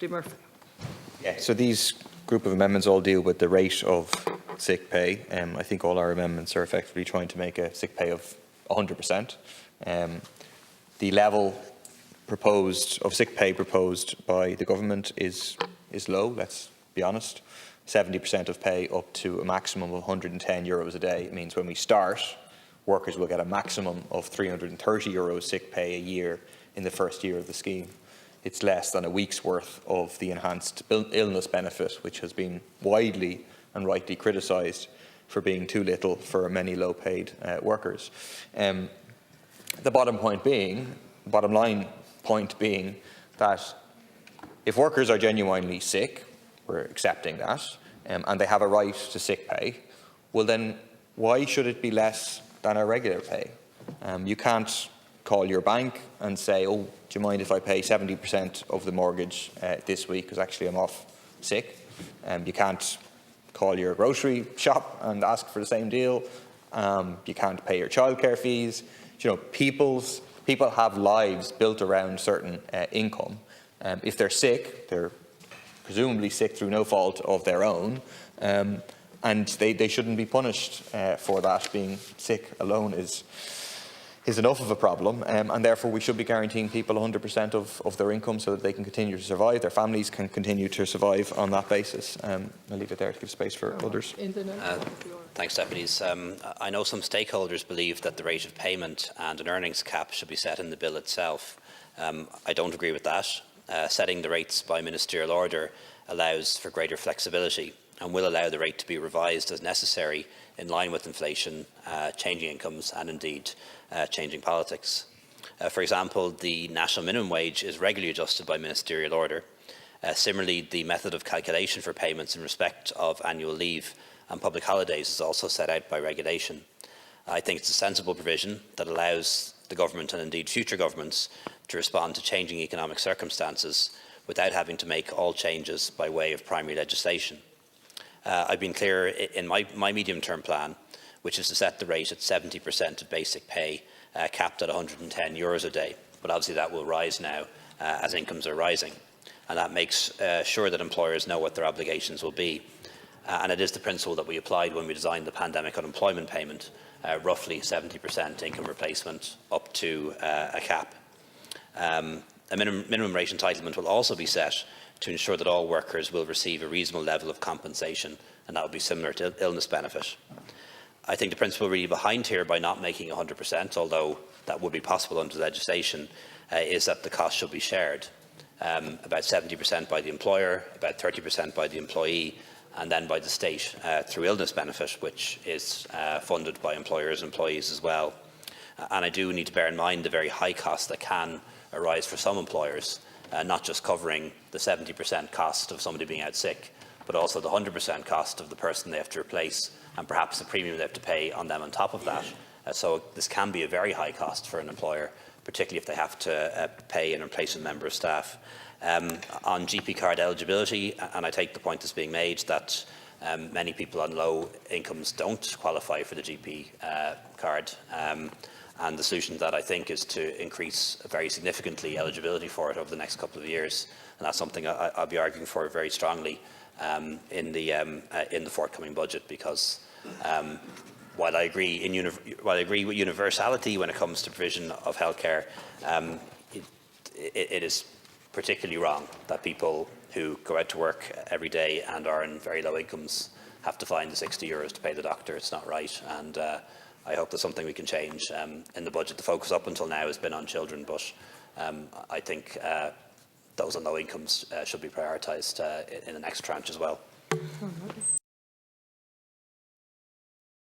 Murphy. Yeah, so these group of amendments all deal with the rate of sick pay. I think all our amendments are effectively trying to make a sick pay of 100%. The level proposed of sick pay proposed by the government is low, let's be honest. 70% of pay up to a maximum of €110 a day. It means when we start, workers will get a maximum of €330 sick pay a year in the first year of the scheme. It's less than a week's worth of the enhanced illness benefit, which has been widely and rightly criticised for being too little for many low-paid workers. The bottom line point being that if workers are genuinely sick, we're accepting that, and they have a right to sick pay, well then why should it be less than our regular pay? You can't call your bank and say, oh, do you mind if I pay 70% of the mortgage this week because actually I'm off sick? You can't call your grocery shop and ask for the same deal. You can't pay your childcare fees. You know, people have lives built around certain income. If they're sick, they're presumably sick through no fault of their own, and they shouldn't be punished for that. Being sick alone is enough of a problem, and therefore we should be guaranteeing people 100% of their income so that they can continue to survive, their families can continue to survive on that basis. I'll leave it there to give space for others. Thanks, Deputies. I know some stakeholders believe that the rate of payment and an earnings cap should be set in the bill itself. I don't agree with that. Setting the rates by ministerial order allows for greater flexibility and will allow the rate to be revised as necessary in line with inflation, changing incomes and indeed changing politics. For example, the national minimum wage is regularly adjusted by ministerial order. Similarly, the method of calculation for payments in respect of annual leave and public holidays is also set out by regulation. I think it's a sensible provision that allows the government and indeed future governments to respond to changing economic circumstances without having to make all changes by way of primary legislation. I've been clear in my medium-term plan, which is to set the rate at 70% of basic pay, capped at €110 a day. But obviously that will rise now as incomes are rising. And that makes sure that employers know what their obligations will be. And it is the principle that we applied when we designed the pandemic unemployment payment, roughly 70% income replacement up to a cap. A minimum rate entitlement will also be set to ensure that all workers will receive a reasonable level of compensation, and that will be similar to illness benefit. I think the principle really behind here, by not making 100%, although that would be possible under legislation, is that the cost should be shared. About 70% by the employer, about 30% by the employee, and then by the state through illness benefit, which is funded by employers and employees as well. And I do need to bear in mind the very high cost that can arise for some employers, not just covering the 70% cost of somebody being out sick, but also the 100% cost of the person they have to replace, and perhaps the premium they have to pay on them on top of that. So this can be a very high cost for an employer, particularly if they have to pay and replace a member of staff. On GP card eligibility, and I take the point that's being made that many people on low incomes don't qualify for the GP card. And the solution to that, I think, is to increase very significantly eligibility for it over the next couple of years. And that's something I'll be arguing for very strongly in the forthcoming budget, because while I agree with universality when it comes to provision of healthcare, it is particularly wrong that people who go out to work every day and are in very low incomes have to find the €60 to pay the doctor. It's not right, and I hope that's something we can change in the budget. The focus up until now has been on children, but I think those on low incomes should be prioritised in the next tranche as well.